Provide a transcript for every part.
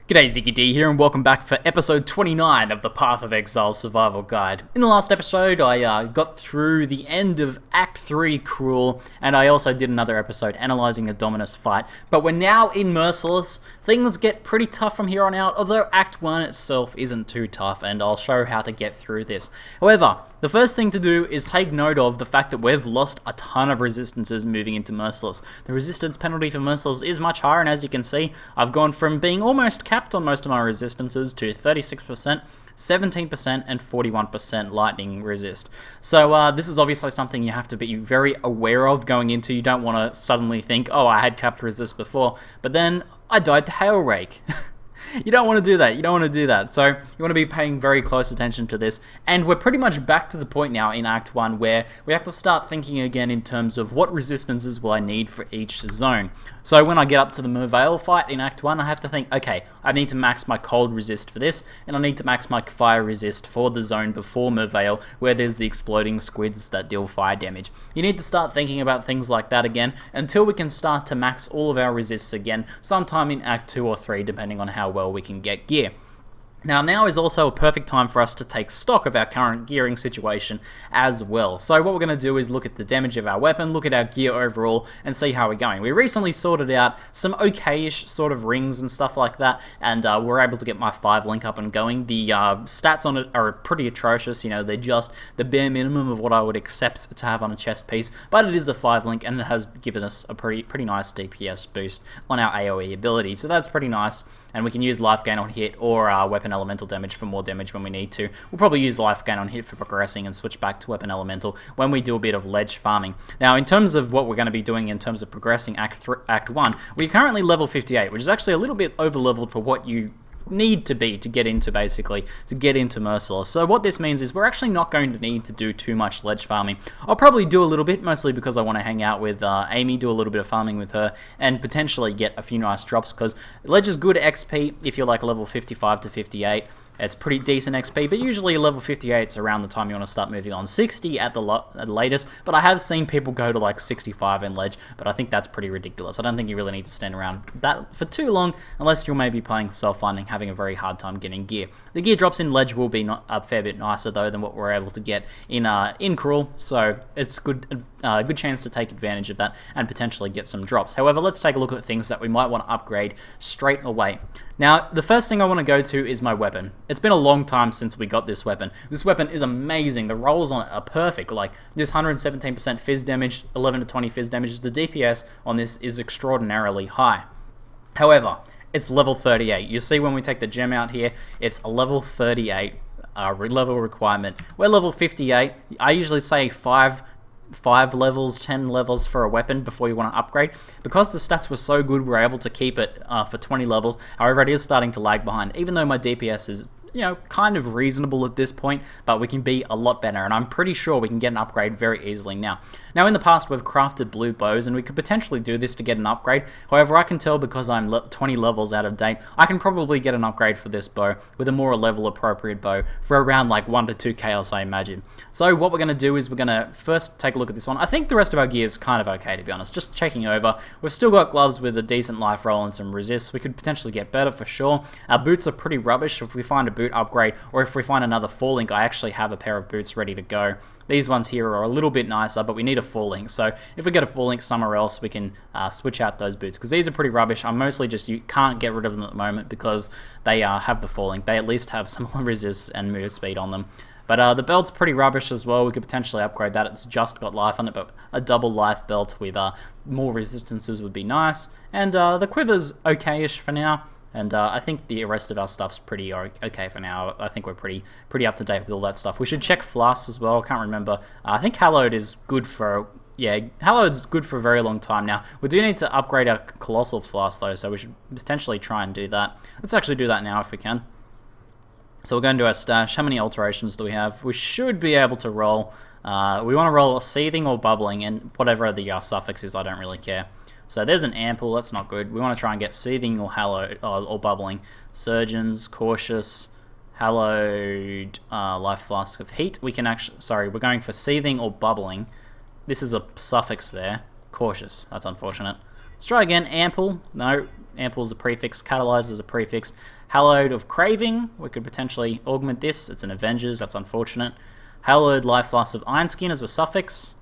G'day, ZiggyD here, and welcome back for episode 29 of the Path of Exile Survival Guide. In the last episode, I got through the end of Act 3 Cruel, and I also did another episode analysing the Dominus fight, but we're now in Merciless. Things get pretty tough from here on out, although Act 1 itself isn't too tough, and I'll show how to get through this. However, the first thing to do is take note of the fact that we've lost a ton of resistances moving into Merciless. The resistance penalty for Merciless is much higher, and as you can see, I've gone from being almost capped on most of my resistances to 36%, 17%, and 41% lightning resist. So this is obviously something you have to be very aware of going into. You don't want to suddenly think, oh, I had capped resist before, but then I died to Hail Rake. You don't want to do that. You don't want to do that. So you want to be paying very close attention to this. And we're pretty much back to the point now in Act 1 where we have to start thinking again in terms of what resistances will I need for each zone. So when I get up to the Mervale fight in Act 1, I have to think, okay, I need to max my cold resist for this, and I need to max my fire resist for the zone before Mervale, where there's the exploding squids that deal fire damage. You need to start thinking about things like that again until we can start to max all of our resists again sometime in Act 2 or 3, depending on how well we can get gear. Now is also a perfect time for us to take stock of our current gearing situation as well. So what we're going to do is look at the damage of our weapon, look at our gear overall, and see how we're going. We recently sorted out some okay-ish sort of rings and stuff like that, and we're able to get my 5 link up and going. The stats on it are pretty atrocious, you know, they're just the bare minimum of what I would accept to have on a chest piece, but it is a 5 link, and it has given us a pretty nice DPS boost on our AoE ability, so that's pretty nice. And we can use life gain on hit or weapon elemental damage for more damage when we need to. We'll probably use life gain on hit for progressing and switch back to weapon elemental when we do a bit of ledge farming. Now, in terms of what we're going to be doing in terms of progressing Act 1, we're currently level 58, which is actually a little bit over-leveled for what you need to be to get into Merciless. So what this means is we're actually not going to need to do too much ledge farming. I'll probably do a little bit, mostly because I want to hang out with Amy, do a little bit of farming with her, and potentially get a few nice drops, because ledge is good XP if you're like level 55 to 58. It's pretty decent XP, but usually level 58 is around the time you want to start moving on. 60 at the latest, but I have seen people go to like 65 in ledge, but I think that's pretty ridiculous. I don't think you really need to stand around that for too long, unless you're maybe playing self-funding, having a very hard time getting gear. The gear drops in ledge will be a fair bit nicer though than what we're able to get in Cruel, so it's good chance to take advantage of that and potentially get some drops. However, let's take a look at things that we might want to upgrade straight away. Now, the first thing I want to go to is my weapon. It's been a long time since we got this weapon. This weapon is amazing. The rolls on it are perfect. Like, this 117% fizz damage, 11 to 20 fizz damage. The DPS on this is extraordinarily high. However, it's level 38. You see when we take the gem out here, it's a level 38 level requirement. We're level 58. I usually say 5 levels, 10 levels for a weapon before you want to upgrade. Because the stats were so good, we're able to keep it for 20 levels. However, it is starting to lag behind, even though my DPS is, you know, kind of reasonable at this point, but we can be a lot better, and I'm pretty sure we can get an upgrade very easily now. Now, in the past, we've crafted blue bows, and we could potentially do this to get an upgrade. However, I can tell because I'm 20 levels out of date, I can probably get an upgrade for this bow with a more level-appropriate bow for around like 1 to 2 chaos, I imagine. So what we're going to do is we're going to first take a look at this one. I think the rest of our gear is kind of okay, to be honest. Just checking over. We've still got gloves with a decent life roll and some resists. We could potentially get better for sure. Our boots are pretty rubbish. If we find a boot upgrade, or if we find another 4 link, I actually have a pair of boots ready to go. These ones here are a little bit nicer, but we need a 4 link. So if we get a 4 link somewhere else, we can switch out those boots, because these are pretty rubbish. I'm mostly just, you can't get rid of them at the moment because they have the 4 link. They at least have some resists and move speed on them. But the belt's pretty rubbish as well. We could potentially upgrade that. It's just got life on it, but a double life belt with more resistances would be nice. And the quiver's okay-ish for now. And I think the rest of our stuff's pretty okay for now. I think we're pretty up to date with all that stuff. We should check flasks as well. I can't remember. I think Hallowed is good for... Yeah, Hallowed's good for a very long time now. We do need to upgrade our Colossal Flask though, so we should potentially try and do that. Let's actually do that now if we can. So we'll go into our stash. How many alterations do we have? We should be able to roll. We want to roll Seething or Bubbling, and whatever the suffix is, I don't really care. So there's an Ample, that's not good. We want to try and get Seething or Hallowed, or Bubbling. Surgeons, Cautious, Hallowed, Life Flask of Heat. We can actually, sorry, we're going for Seething or Bubbling. This is a suffix there. Cautious, that's unfortunate. Let's try again. Ample. No, ample is a prefix. Catalyzed is a prefix. Hallowed of Craving. We could potentially augment this. It's an Avengers. That's unfortunate. Hallowed Life Flask of Iron Skin as a suffix.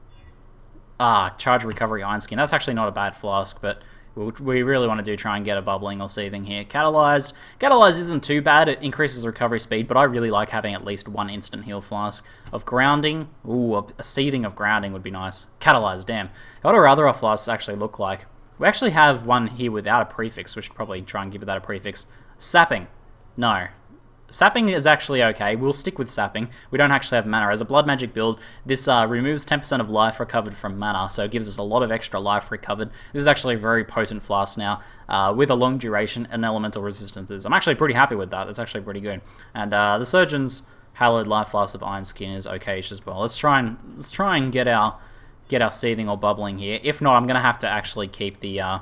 Charge Recovery Iron Skin. That's actually not a bad flask, but we really want to try and get a bubbling or seething here. Catalyzed. Catalyzed isn't too bad. It increases recovery speed, but I really like having at least one instant heal flask. Of Grounding. Ooh, a seething of Grounding would be nice. Catalyzed, damn. What do our other flasks actually look like? We actually have one here without a prefix. We should probably try and give it that a prefix. Sapping. No. Sapping is actually okay. We'll stick with Sapping. We don't actually have mana. As a blood magic build, this removes 10% of life recovered from mana, so it gives us a lot of extra life recovered. This is actually a very potent flask now, with a long duration and elemental resistances. I'm actually pretty happy with that. That's actually pretty good. And the Surgeon's Hallowed Life Flask of Iron Skin is okay-ish as well. Let's try and get our seething or bubbling here. If not, I'm gonna have to actually keep the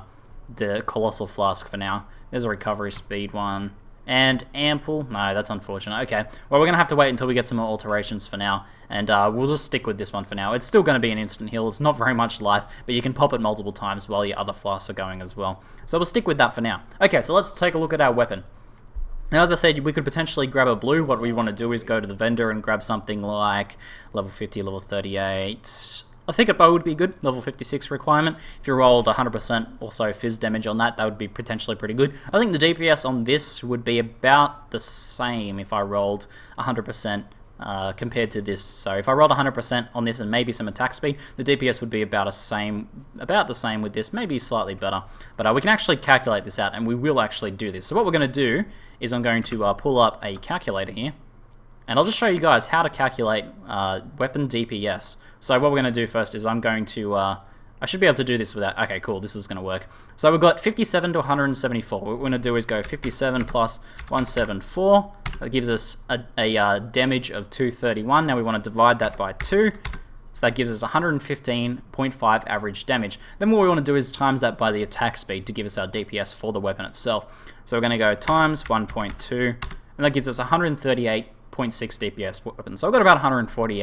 Colossal Flask for now. There's a recovery speed one. And Ample. No, that's unfortunate. Okay. Well, we're going to have to wait until we get some more alterations for now. And we'll just stick with this one for now. It's still going to be an instant heal. It's not very much life, but you can pop it multiple times while your other flasks are going as well. So we'll stick with that for now. Okay, so let's take a look at our weapon. Now, as I said, we could potentially grab a blue. What we want to do is go to the vendor and grab something like level 50, level 38... I think a bow would be good, level 56 requirement. If you rolled 100% or so fizz damage on that, that would be potentially pretty good. I think the DPS on this would be about the same if I rolled 100% compared to this. So if I rolled 100% on this and maybe some attack speed, the DPS would be about the same with this, maybe slightly better. But we can actually calculate this out, and we will actually do this. So what we're going to do is I'm going to pull up a calculator here. And I'll just show you guys how to calculate weapon DPS. So what we're going to do first is I'm going to... I should be able to do this without... Okay, cool, this is going to work. So we've got 57 to 174. What we're going to do is go 57 plus 174. That gives us a damage of 231. Now we want to divide that by 2. So that gives us 115.5 average damage. Then what we want to do is times that by the attack speed to give us our DPS for the weapon itself. So we're going to go times 1.2. And that gives us 138.6 DPS weapon. So I've got about 140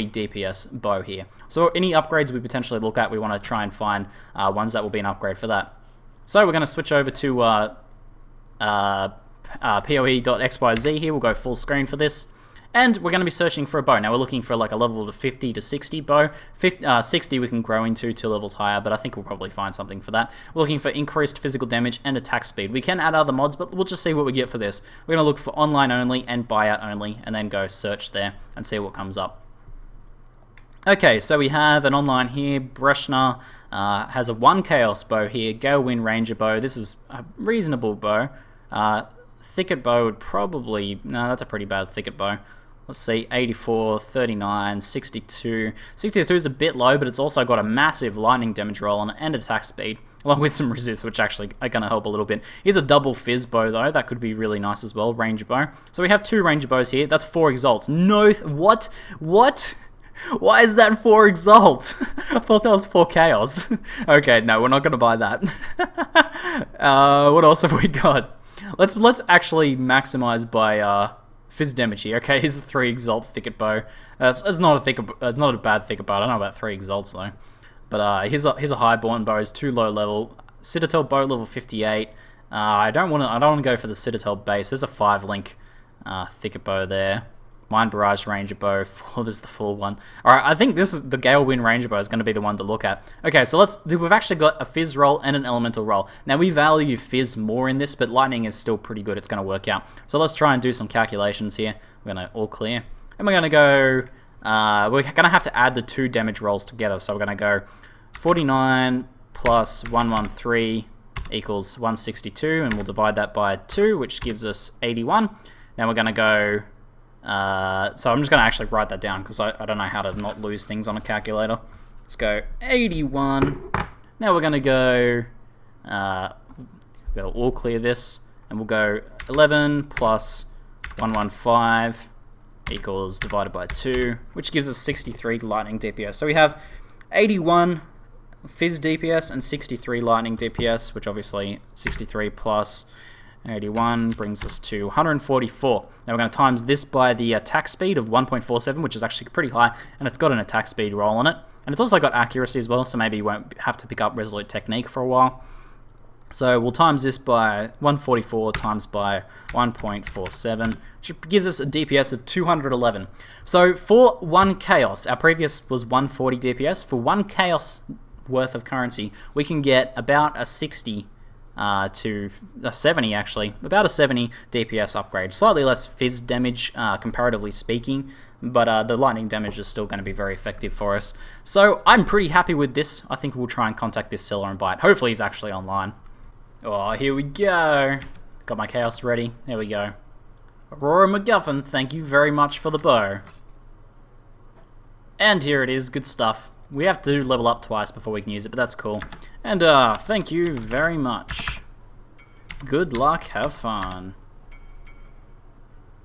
DPS bow here. So any upgrades we potentially look at, we want to try and find ones that will be an upgrade for that. So we're going to switch over to PoE.xyz here. We'll go full screen for this. And we're going to be searching for a bow. Now we're looking for like a level of 50 to 60 bow. 60 we can grow into 2 levels higher, but I think we'll probably find something for that. We're looking for increased physical damage and attack speed. We can add other mods, but we'll just see what we get for this. We're going to look for online only and buyout only, and then go search there and see what comes up. Okay, so we have an online here. Breshna has a 1 Chaos bow here. Gale Wind Ranger bow. This is a reasonable bow. Thicket bow would probably... No, that's a pretty bad thicket bow. Let's see, 84, 39, 62. 62 is a bit low, but it's also got a massive lightning damage roll and attack speed, along with some resist, which actually are going to help a little bit. Here's a double fizz bow, though. That could be really nice as well, ranger bow. So we have 2 ranger bows here. That's 4 exalts. No, what? What? Why is that 4 exalt? I thought that was 4 chaos. Okay, no, we're not going to buy that. What else have we got? Let's actually maximize by fizz damage here. Okay, here's the 3 exalt thicket bow. It's not a bad thicket bow. I don't know about 3 exalts though. But here's a highborn bow. It's 2 low level. Citadel bow level 58. I don't want to go for the Citadel base. There's a 5 link thicket bow there. Mind Barrage Ranger bow. Oh, there's the full one. Alright, I think this is the Gale Wind Ranger bow is going to be the one to look at. Okay, so we've actually got a fizz roll and an elemental roll. Now we value fizz more in this, but lightning is still pretty good. It's going to work out. So let's try and do some calculations here. We're going to all clear. And we're going to go... we're going to have to add the 2 damage rolls together. So we're going to go 49 plus 113 equals 162. And we'll divide that by 2, which gives us 81. Now we're going to go... so I'm just going to actually write that down because I don't know how to not lose things on a calculator. Let's go 81. Now we're going to go, we've got to all clear this, and we'll go 11 plus 115 equals divided by 2, which gives us 63 lightning DPS. So we have 81 fizz DPS and 63 lightning DPS, which obviously 63 plus 81 brings us to 144. Now we're going to times this by the attack speed of 1.47, which is actually pretty high, and it's got an attack speed roll on it. And it's also got accuracy as well, so maybe you won't have to pick up Resolute Technique for a while. So we'll times this by 144 times by 1.47, which gives us a DPS of 211. So for 1 Chaos, our previous was 140 DPS, for 1 Chaos worth of currency, we can get about a 60 to a 70 actually, about a 70 DPS upgrade. Slightly less fizz damage, comparatively speaking, but the lightning damage is still going to be very effective for us. So I'm pretty happy with this. I think we'll try and contact this seller and buy it. Hopefully he's actually online. Oh, here we go. Got my chaos ready. There we go. Aurora MacGuffin, thank you very much for the bow. And here it is, good stuff. We have to level up twice before we can use it, but that's cool. And thank you very much. Good luck, have fun.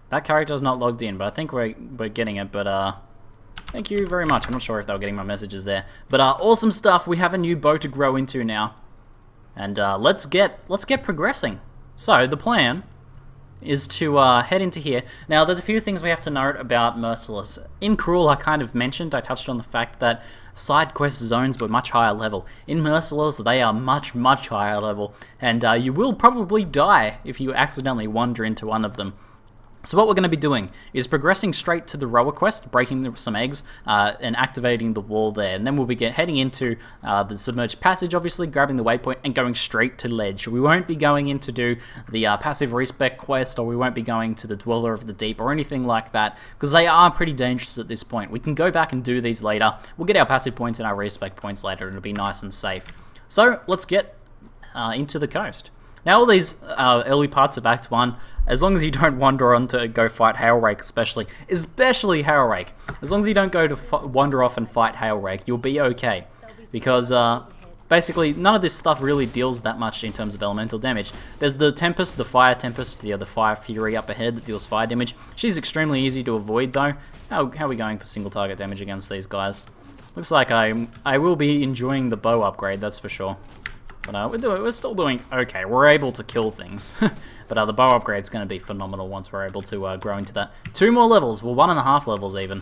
That character's not logged in, but I think we're getting it, but thank you very much. I'm not sure if they were getting my messages there. But awesome stuff, we have a new bow to grow into now. And let's get progressing. So the plan is to head into here. Now there's a few things we have to note about Merciless. In Cruel I kind of mentioned, I touched on the fact that side quest zones were much higher level. In Merciless they are much higher level, and you will probably die if you accidentally wander into one of them. So what we're going to be doing is progressing straight to the rower quest, breaking some eggs, and activating the wall there. And then we'll be heading into the submerged passage, obviously, grabbing the waypoint, and going straight to Ledge. We won't be going in to do the passive respec quest, or we won't be going to the Dweller of the Deep, or anything like that, because they are pretty dangerous at this point. We can go back and do these later. We'll get our passive points and our respec points later, and it'll be nice and safe. So let's get into the coast. Now all these early parts of Act 1, as long as you don't wander on to go fight Hailrake especially Hailrake, as long as you don't go to wander off and fight Hailrake, you'll be okay. Because basically none of this stuff really deals that much in terms of elemental damage. There's the Tempest, the Fire Tempest, the Fire Fury up ahead that deals fire damage. She's extremely easy to avoid though. How are we going for single target damage against these guys? Looks like I will be enjoying the bow upgrade, that's for sure. But we're still doing okay. We're able to kill things. But the bow upgrade's going to be phenomenal once we're able to grow into that. 2 more levels, well 1.5 levels even.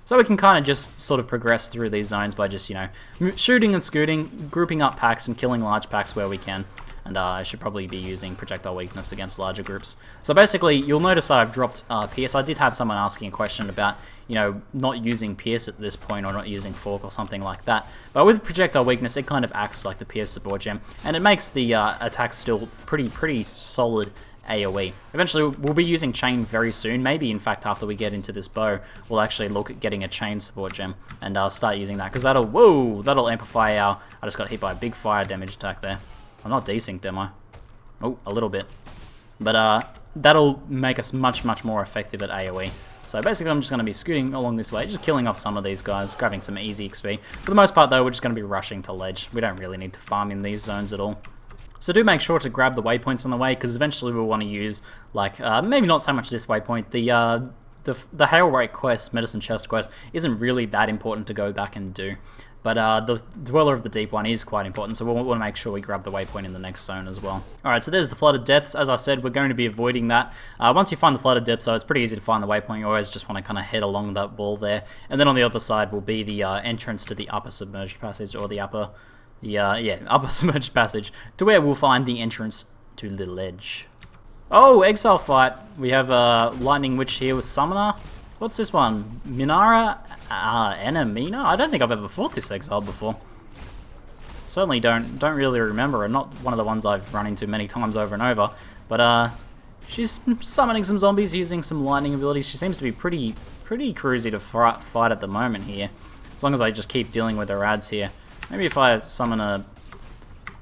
So we can kind of just sort of progress through these zones by just, you know, shooting and scooting, grouping up packs and killing large packs where we can. And I should probably be using Projectile Weakness against larger groups. So basically, you'll notice I've dropped Pierce. I did have someone asking a question about, you know, not using Pierce at this point or not using Fork or something like that. But with Projectile Weakness, it kind of acts like the Pierce support gem. And it makes the attack still pretty solid AoE. Eventually, we'll be using Chain very soon. Maybe, in fact, after we get into this bow, we'll actually look at getting a Chain support gem and start using that. Because that'll amplify our... I just got hit by a big fire damage attack there. I'm not desynced, am I? Oh, a little bit. But that'll make us much more effective at AoE. So basically I'm just going to be scooting along this way, just killing off some of these guys, grabbing some easy XP. For the most part though, we're just going to be rushing to Ledge. We don't really need to farm in these zones at all. So do make sure to grab the waypoints on the way, because eventually we'll want to use, like, maybe not so much this waypoint, the Hailrake quest, Medicine Chest quest, isn't really that important to go back and do. But the Dweller of the Deep one is quite important, so we'll want to make sure we grab the waypoint in the next zone as well. Alright, so there's the Flooded Depths. As I said, we're going to be avoiding that. Once you find the Flooded Depths, though, it's pretty easy to find the waypoint. You always just want to kind of head along that wall there. And then on the other side will be the entrance to the Upper Submerged Passage, or the Upper Submerged Passage, to where we'll find the entrance to the Ledge. Oh, Exile fight. We have Lightning Witch here with Summoner. What's this one? Minara Enamina? I don't think I've ever fought this Exile before. Certainly don't really remember, and not one of the ones I've run into many times over and over. But she's summoning some zombies using some lightning abilities. She seems to be pretty cruisy to fight at the moment here. As long as I just keep dealing with her ads here. Maybe if I summon a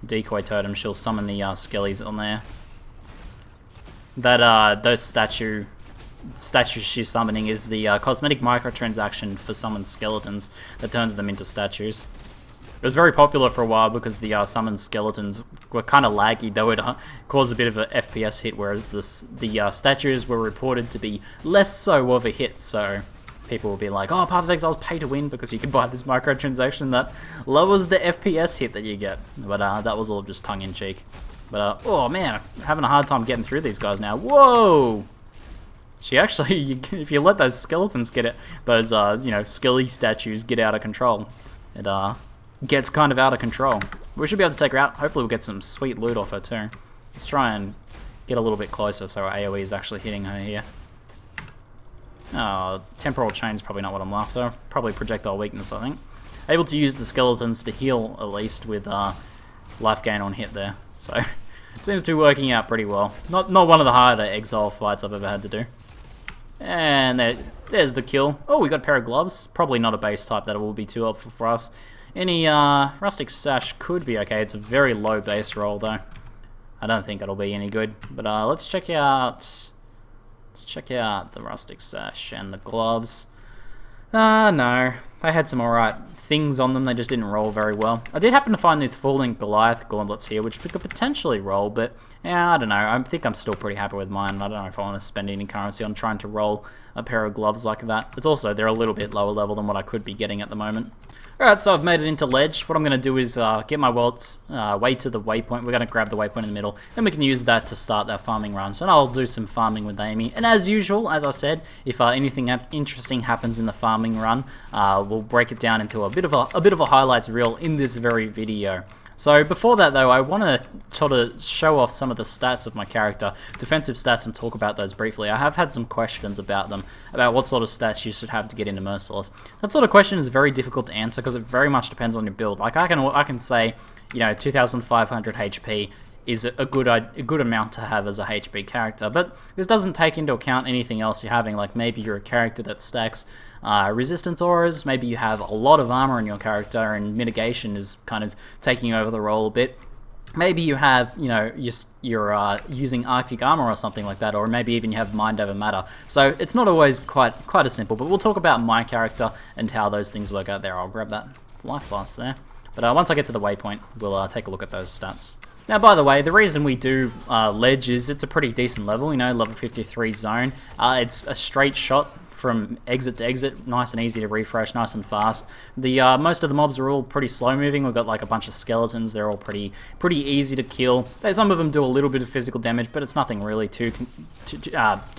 decoy totem, she'll summon the skellies on there. Those statues she's summoning is the cosmetic microtransaction for summoned skeletons that turns them into statues. It was very popular for a while because the summoned skeletons were kind of laggy. They would cause a bit of a FPS hit, whereas the statues were reported to be less so of a hit. So people will be like, oh, Path of Exile's pay to win because you can buy this microtransaction that lowers the FPS hit that you get. But that was all just tongue-in-cheek. But, oh man, I'm having a hard time getting through these guys now. Whoa! She actually, if you let those skeletons get it, those, you know, skelly statues get out of control, it, gets kind of out of control. We should be able to take her out. Hopefully we'll get some sweet loot off her too. Let's try and get a little bit closer so our AoE is actually hitting her here. Oh, temporal chain's probably not what I'm after. Probably projectile weakness, I think. Able to use the skeletons to heal, at least, with life gain on hit there. So, it seems to be working out pretty well. Not one of the harder Exile fights I've ever had to do. And there's the kill. Oh, we got a pair of gloves. Probably not a base type that will be too helpful for us. Any rustic sash could be okay. It's a very low base roll though. I don't think it'll be any good. But let's check out the rustic sash and the gloves. No. They had some alright things on them, they just didn't roll very well. I did happen to find these falling Goliath gauntlets here, which we could potentially roll, but yeah, I don't know. I think I'm still pretty happy with mine. I don't know if I want to spend any currency on trying to roll a pair of gloves like that. It's also, they're a little bit lower level than what I could be getting at the moment. Alright, so I've made it into ledge. What I'm going to do is get my welts way to the waypoint. We're going to grab the waypoint in the middle, and we can use that to start our farming run. So I'll do some farming with Amy. And as usual, as I said, if anything interesting happens in the farming run, we'll break it down into a bit of a highlights reel in this very video. So before that though, I want to sort of show off some of the stats of my character, defensive stats, and talk about those briefly. I have had some questions about them, about what sort of stats you should have to get into Merciless. That sort of question is very difficult to answer because it very much depends on your build. Like I can say, you know, 2,500 HP is a good amount to have as a HP character, but this doesn't take into account anything else you're having. Like maybe you're a character that stacks resistance auras, maybe you have a lot of armor in your character and mitigation is kind of taking over the role a bit. Maybe you have, you know, you're using Arctic armor or something like that, or maybe even you have mind over matter. So it's not always quite as simple, but we'll talk about my character and how those things work out there. I'll grab that life flask there. But once I get to the waypoint, we'll take a look at those stats. Now, by the way, the reason we do ledge is it's a pretty decent level, you know, level 53 zone. It's a straight shot from exit to exit, nice and easy to refresh, nice and fast. The most of the mobs are all pretty slow moving. We've got like a bunch of skeletons. They're all pretty easy to kill. Some of them do a little bit of physical damage, but it's nothing really too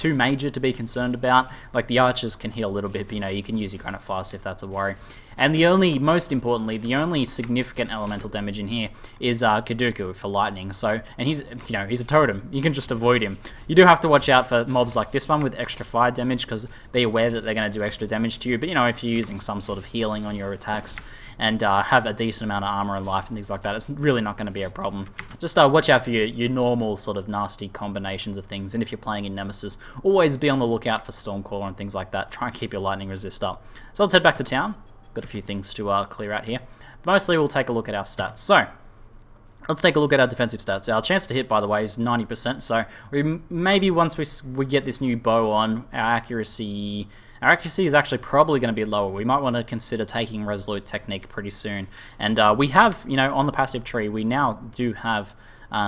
major to be concerned about. Like the archers can hit a little bit, but you know, you can use your granite fast if that's a worry. And most importantly, the only significant elemental damage in here is Kaduku for lightning. So, and he's a totem. You can just avoid him. You do have to watch out for mobs like this one with extra fire damage because be aware that they're going to do extra damage to you. But you know, if you're using some sort of healing on your attacks and have a decent amount of armor and life and things like that, it's really not going to be a problem. Just watch out for your normal sort of nasty combinations of things. And if you're playing in Nemesis, always be on the lookout for Stormcaller and things like that. Try and keep your lightning resist up. So let's head back to town. Got a few things to clear out here. Mostly we'll take a look at our stats. So, let's take a look at our defensive stats. Our chance to hit, by the way, is 90%. So, maybe once we get this new bow on, our accuracy is actually probably going to be lower. We might want to consider taking Resolute Technique pretty soon. And we have, you know, on the passive tree, we now do have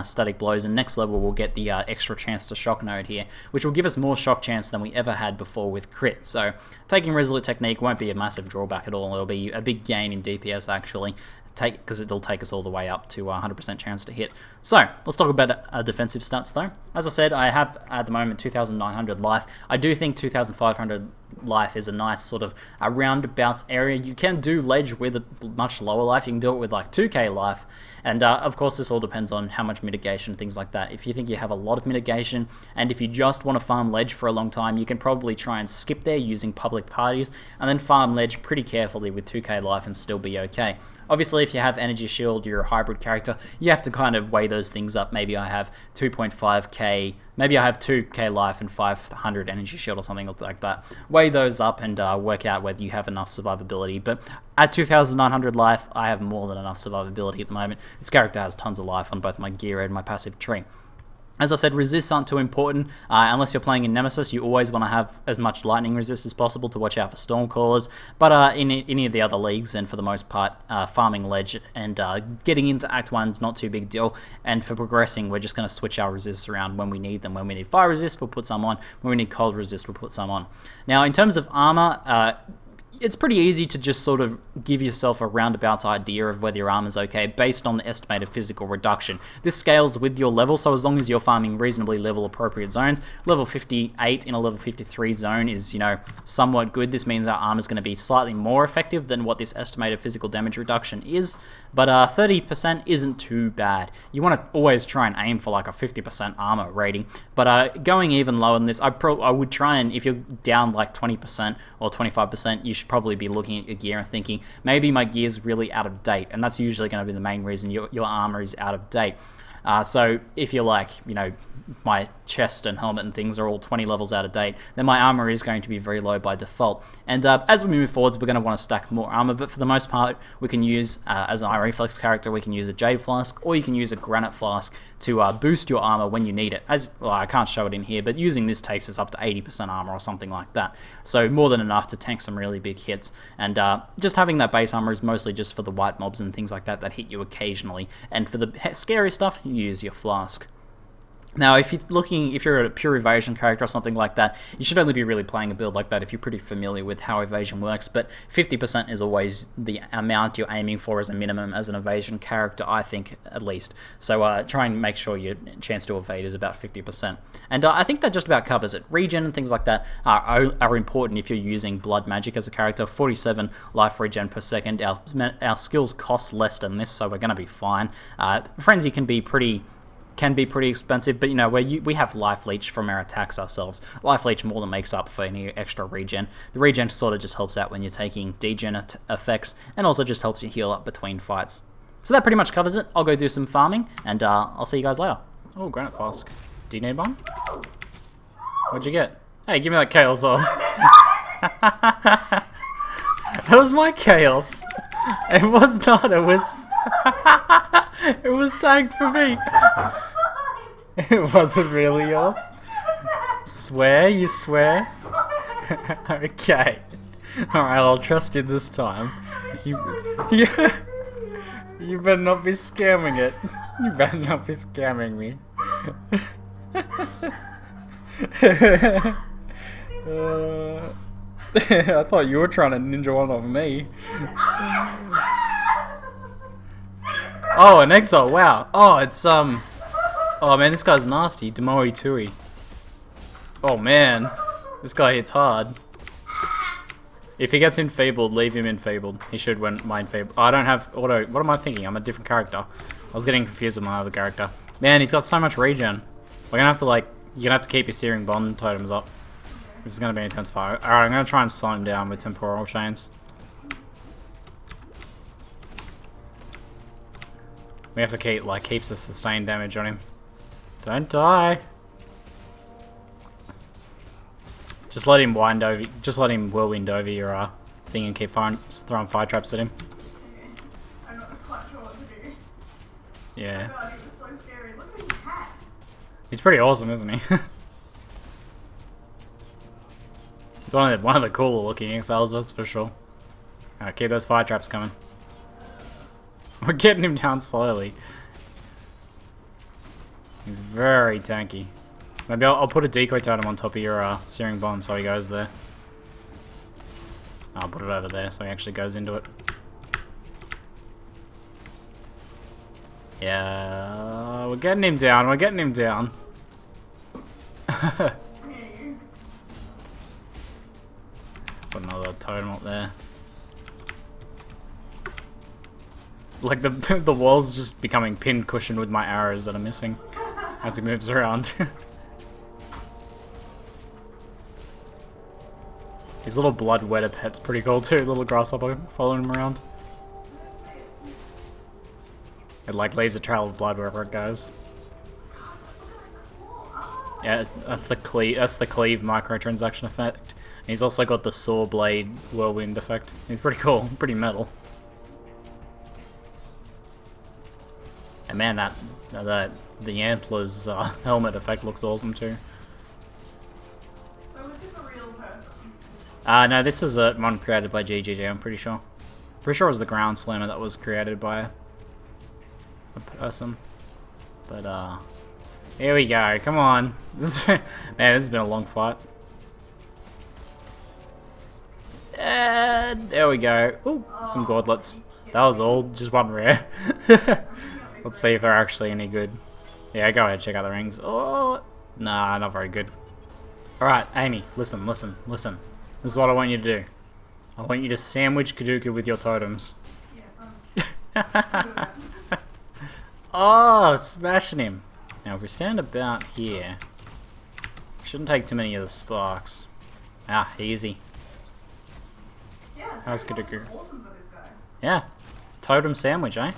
static blows, and next level we'll get the extra chance to shock node here, which will give us more shock chance than we ever had before with crit. So taking Resolute Technique won't be a massive drawback at all. It'll be a big gain in DPS actually, because it'll take us all the way up to 100% chance to hit. So let's talk about defensive stats though. As I said, I have at the moment 2,900 life. I do think 2,500 life is a nice sort of a roundabout area. You can do ledge with a much lower life. You can do it with like 2k life. And of course this all depends on how much mitigation and things like that. If you think you have a lot of mitigation, and if you just want to farm ledge for a long time, you can probably try and skip there using public parties, and then farm ledge pretty carefully with 2k life and still be okay. Obviously, if you have energy shield, you're a hybrid character, you have to kind of weigh those things up. Maybe I have 2.5k, maybe I have 2k life and 500 energy shield or something like that. Weigh those up and work out whether you have enough survivability. But at 2,900 life, I have more than enough survivability at the moment. This character has tons of life on both my gear and my passive tree. As I said, resists aren't too important. Unless you're playing in Nemesis, you always want to have as much lightning resist as possible to watch out for Stormcallers. But in any of the other leagues, and for the most part, farming ledge and getting into Act 1 is not too big deal. And for progressing, we're just going to switch our resists around when we need them. When we need fire resist, we'll put some on. When we need cold resist, we'll put some on. Now, in terms of armor, it's pretty easy to just sort of give yourself a roundabout idea of whether your armor's okay based on the estimated physical reduction. This scales with your level, so as long as you're farming reasonably level appropriate zones, level 58 in a level 53 zone is, you know, somewhat good. This means our armor's going to be slightly more effective than what this estimated physical damage reduction is, but 30% isn't too bad. You want to always try and aim for like a 50% armor rating, but going even lower than this, I would try and, if you're down like 20% or 25%, you should probably be looking at your gear and thinking, maybe my gear's really out of date, and that's usually going to be the main reason your armor is out of date. So if you're like, you know, my chest and helmet and things are all 20 levels out of date, then my armor is going to be very low by default. And as we move forwards, we're going to want to stack more armor, but for the most part, we can use, as an Iron Reflex character, we can use a Jade Flask, or you can use a Granite Flask to boost your armor when you need it. Well, I can't show it in here, but using this takes us up to 80% armor or something like that. So more than enough to tank some really big hits. And just having that base armor is mostly just for the white mobs and things like that that hit you occasionally. And for the scary stuff, you use your flask. Now, if you're a pure evasion character or something like that, you should only be really playing a build like that if you're pretty familiar with how evasion works, but 50% is always the amount you're aiming for as a minimum as an evasion character, I think, at least. So try and make sure your chance to evade is about 50%. And I think that just about covers it. Regen and things like that are important if you're using blood magic as a character. 47 life regen per second. Our skills cost less than this, so we're going to be fine. Frenzy can be pretty expensive, but you know, we have life leech from our attacks ourselves. Life leech more than makes up for any extra regen. The regen sort of just helps out when you're taking degen effects, and also just helps you heal up between fights. So that pretty much covers it. I'll go do some farming, and I'll see you guys later. Oh, Granite Flask. Do you need one? What'd you get? Hey, give me that chaos off. That was my chaos. It was not, it was... It was tagged for me. It wasn't really yours. Swear? You swear? Okay. Alright, I'll trust you this time. You better not be scamming it. You better not be scamming me. I thought you were trying to ninja one off me. Oh, an Exile, wow. Oh, it's, oh man, this guy's nasty. Demoi Tui. Oh man, this guy hits hard. If he gets enfeebled, leave him enfeebled. He should win my enfeebled. Oh, I don't have auto. What am I thinking? I'm a different character. I was getting confused with my other character. Man, he's got so much regen. We're gonna have to, like, you're gonna have to keep your Searing Bond totems up. This is gonna be an intense fight. Alright, I'm gonna try and slow him down with Temporal Chains. We have to keep the sustained damage on him. Don't die. Just let him wind over. Just let him whirlwind over your thing and keep throwing fire traps at him. I'm not quite sure what to do. Yeah. I feel like it was so scary. Look at his hat. He's pretty awesome, isn't he? It's one of the cooler looking exiles, that's for sure. Alright, keep those fire traps coming. We're getting him down slowly. He's very tanky. Maybe I'll put a decoy totem on top of your Searing Bond so he goes there. I'll put it over there so he actually goes into it. Yeah, we're getting him down, we're getting him down. Put another totem up there. Like the wall's just becoming pin cushion with my arrows that are missing as he moves around. His little blood wetter pet's pretty cool too, little grasshopper following him around. It like leaves a trail of blood wherever it goes. Yeah, that's the cleave microtransaction effect. And he's also got the saw blade whirlwind effect. He's pretty cool, pretty metal. And man, the antlers helmet effect looks awesome too. So was this a real person? No, this was one created by ZiggyD, I'm pretty sure. Pretty sure it was the Ground Slammer that was created by a person. But here we go, come on. Man, this has been a long fight. And there we go. Ooh, some gauntlets. That was all, just one rare. Let's see if they're actually any good. Yeah, go ahead, check out the rings. Oh, nah, not very good. Alright, Amy, listen. This is what I want you to do. I want you to sandwich Kaduka with your totems. Oh, smashing him. Now, if we stand about here, shouldn't take too many of the sparks. Ah, easy. How's Kaduka? Yeah, totem sandwich, eh?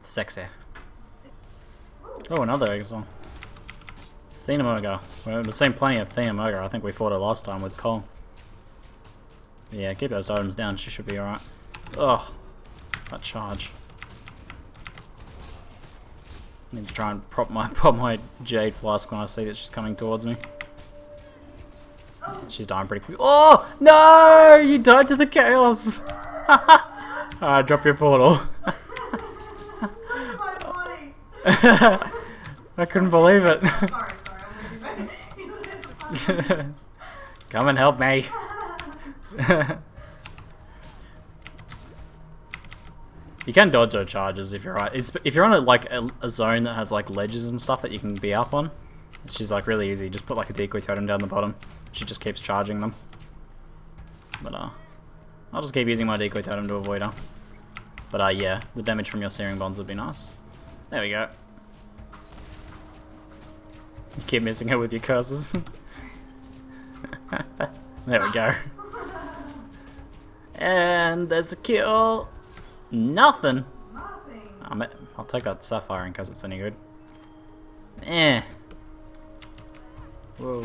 Sexy. Oh, another Exile. Thenamoga. Well, we've seen plenty of Thenamoga. I think we fought it last time with Cole. Yeah, keep those items down. She should be alright. Ugh. That charge. Need to try and pop my Jade Flask when I see that she's coming towards me. She's dying pretty quick. Oh! No! You died to the chaos! Drop your portal. I couldn't believe it. Come and help me. You can dodge her charges if you're right. If you're on a zone that has like ledges and stuff that you can be up on. She's like really easy. Just put like a decoy totem down the bottom. She just keeps charging them. But I'll just keep using my decoy totem to avoid her. But yeah, the damage from your searing bonds would be nice. There we go. You keep missing her with your curses. There we go. And there's the kill. Nothing. I'll take that sapphire in case it's any good. Eh. Whoa.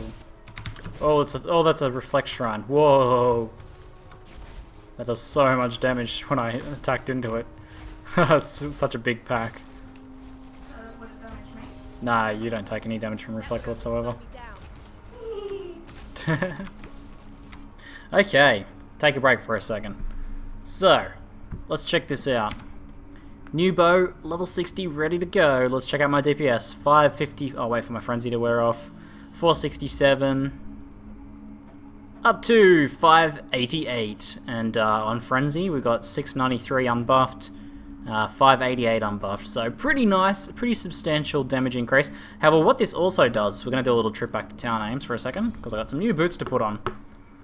Oh, that's a reflect shrine. Whoa. That does so much damage when I attacked into it. It's such a big pack. Would it damage me? Nah, you don't take any damage from reflect whatsoever. Okay, take a break for a second. So, let's check this out. New bow, level 60, ready to go. Let's check out my DPS. 550. Oh, wait for my frenzy to wear off. 467. Up to 588. And on frenzy, we got 693 unbuffed. 588 unbuffed. So pretty nice, pretty substantial damage increase. However, what this also does, we're going to do a little trip back to town aims for a second, because I got some new boots to put on.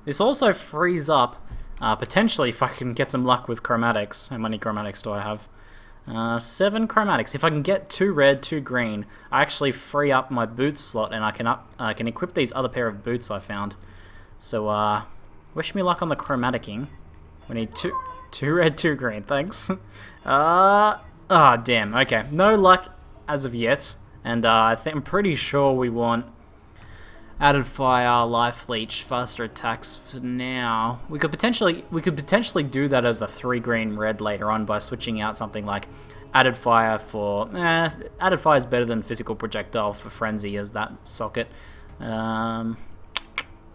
This also frees up, potentially if I can get some luck with chromatics. How many chromatics do I have? 7 chromatics. If I can get 2 red, 2 green, I actually free up my boots slot and I can equip these other pair of boots I found. So, wish me luck on the chromaticing. We need 2 red, 2 green, thanks. Damn, okay. No luck as of yet, and I'm pretty sure we want added fire, life leech, faster attacks for now. We could potentially do that as a 3 green red later on by switching out something like added fire for added fire is better than physical projectile for frenzy as that socket. I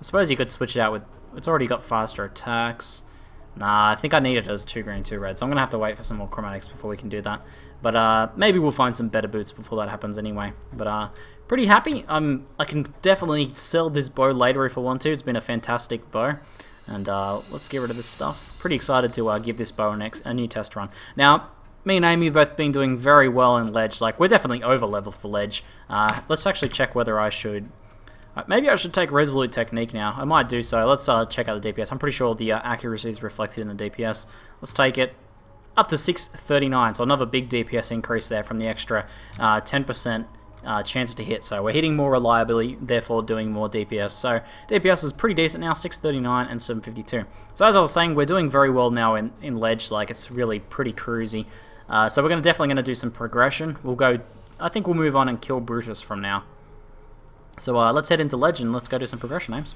suppose you could switch it out with, it's already got faster attacks. Nah, I think I need it as 2 green, 2 red, so I'm gonna have to wait for some more chromatics before we can do that. But maybe we'll find some better boots before that happens anyway. But pretty happy. I can definitely sell this bow later if I want to. It's been a fantastic bow. And let's get rid of this stuff. Pretty excited to give this bow a new test run. Now, me and Amy have both been doing very well in ledge. Like, we're definitely over level for ledge. Let's actually check whether I should... maybe I should take Resolute Technique now. I might do so. Let's check out the DPS. I'm pretty sure the accuracy is reflected in the DPS. Let's take it up to 639. So another big DPS increase there from the extra 10% chance to hit. So we're hitting more reliably, therefore doing more DPS. So DPS is pretty decent now, 639 and 752. So as I was saying, we're doing very well now in ledge. Like, it's really pretty cruisy. So we're definitely going to do some progression. I think we'll move on and kill Brutus from now. So let's head into Legend. Let's go do some progression aims.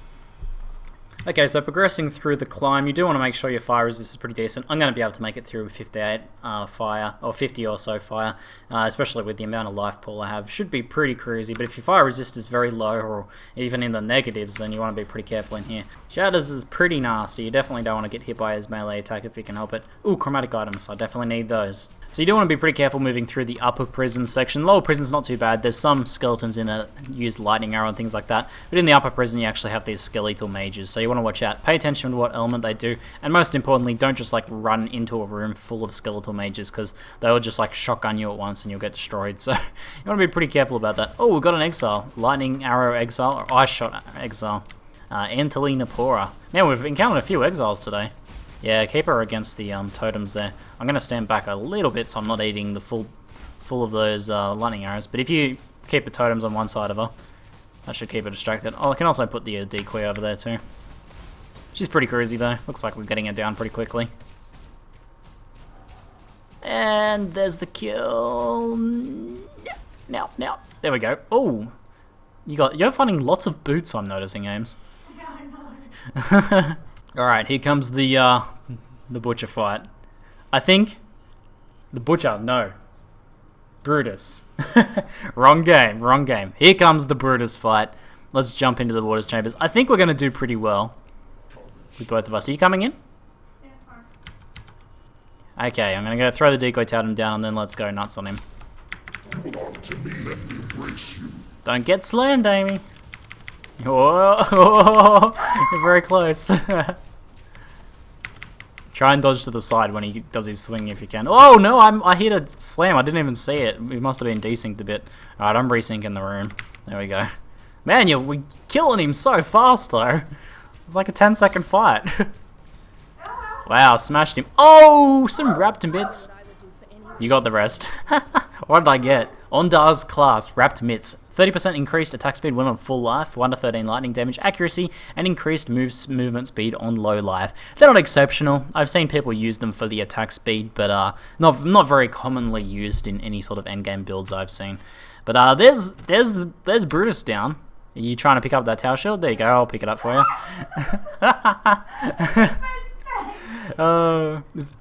Okay, so progressing through the climb, you do want to make sure your fire resist is pretty decent. I'm going to be able to make it through with 58 fire, or 50 or so fire, especially with the amount of life pool I have. Should be pretty cruisy, but if your fire resist is very low, or even in the negatives, then you want to be pretty careful in here. Shatters is pretty nasty. You definitely don't want to get hit by his melee attack if you can help it. Ooh, chromatic items. I definitely need those. So you do want to be pretty careful moving through the upper prison section. Lower prison's not too bad. There's some skeletons in it, use lightning arrow and things like that. But in the upper prison, you actually have these skeletal mages. So you want to watch out. Pay attention to what element they do. And most importantly, don't just like run into a room full of skeletal mages, because they'll just like shotgun you at once and you'll get destroyed. So you want to be pretty careful about that. Oh, we've got an Exile. Lightning arrow Exile, or Ice shot Exile. Antelina Pora. Man, we've encountered a few Exiles today. Yeah, keep her against the totems there. I'm going to stand back a little bit so I'm not eating the full of those lightning arrows. But if you keep the totems on one side of her, that should keep her distracted. Oh, I can also put the decoy over there too. She's pretty cruisy though. Looks like we're getting her down pretty quickly. And there's the kill. Now. There we go. Oh, you're finding lots of boots, I'm noticing, Ames. Yeah, I know. Alright, here comes the butcher fight. I think the butcher, no. Brutus. Wrong game. Here comes the Brutus fight. Let's jump into the water's chambers. I think we're going to do pretty well with both of us. Are you coming in? Yeah, it's fine. Okay, I'm going to go throw the decoy totem down and then let's go nuts on him. Hold on to me, let me embrace you. Don't get slammed, Amy. Oh, you're very close. Try and dodge to the side when he does his swing if you can. Oh no, I hit a slam. I didn't even see it. We must have been desynced a bit. Alright, I'm resyncing the room. There we go. Man, we're killing him so fast though. It's like a 10-second fight. Wow, smashed him. Oh, some wrapped mitts. You got the rest. What did I get? Ondar's class, wrapped mitts. 30% increased attack speed when on full life, 1 to 13 lightning damage accuracy, and increased movement speed on low life. They're not exceptional. I've seen people use them for the attack speed, but not very commonly used in any sort of endgame builds I've seen. But there's Brutus down. Are you trying to pick up that tower shield? There you go. I'll pick it up for you.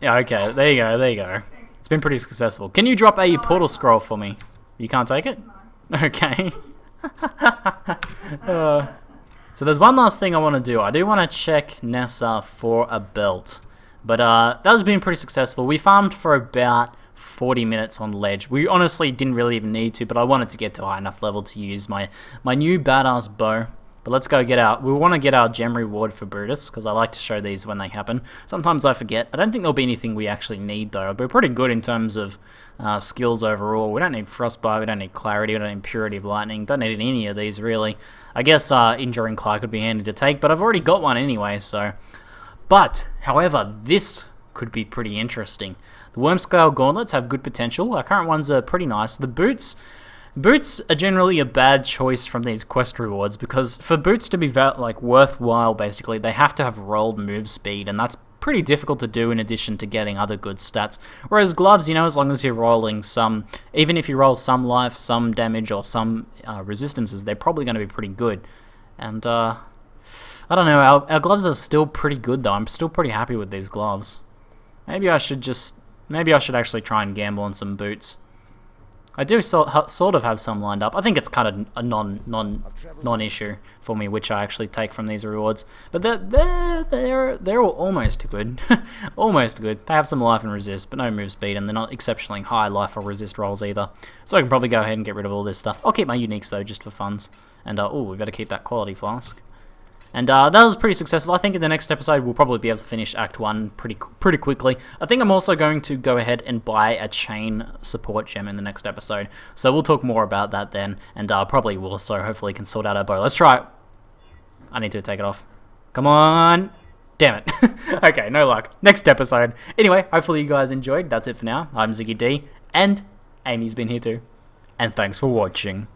Yeah, okay. There you go. It's been pretty successful. Can you drop a portal scroll for me? You can't take it? Okay. So there's one last thing I want to do. I do want to check Nessa for a belt. But that has been pretty successful. We farmed for about 40 minutes on ledge. We honestly didn't really even need to, but I wanted to get to a high enough level to use my new badass bow. But let's go we want to get our gem reward for Brutus, because I like to show these when they happen. Sometimes I forget. I don't think there'll be anything we actually need though. We're pretty good in terms of skills overall. We don't need Frostbite, we don't need Clarity, we don't need Purity of Lightning. Don't need any of these really. I guess Enduring Clark would be handy to take, but I've already got one anyway, so. But, however, this could be pretty interesting. The Wormscale Gauntlets have good potential. Our current ones are pretty nice. The Boots are generally a bad choice from these quest rewards, because for boots to be worthwhile, basically, they have to have rolled move speed, and that's pretty difficult to do in addition to getting other good stats. Whereas gloves, as long as you're rolling some, even if you roll some life, some damage, or some resistances, they're probably going to be pretty good. And I don't know, our gloves are still pretty good though. I'm still pretty happy with these gloves. Maybe I should actually try and gamble on some boots. I do sort of have some lined up. I think it's kind of a non-issue for me, which I actually take from these rewards. But they're all almost good, almost good. They have some life and resist, but no move speed, and they're not exceptionally high life or resist rolls either. So I can probably go ahead and get rid of all this stuff. I'll keep my uniques though, just for funs. And we better keep that quality flask. And that was pretty successful. I think in the next episode we'll probably be able to finish Act 1 pretty quickly. I think I'm also going to go ahead and buy a chain support gem in the next episode. So we'll talk more about that then. And probably will also hopefully can sort out our bow. Let's try it. I need to take it off. Come on. Damn it. Okay, no luck. Next episode. Anyway, hopefully you guys enjoyed. That's it for now. I'm ZiggyD. And Amy's been here too. And thanks for watching.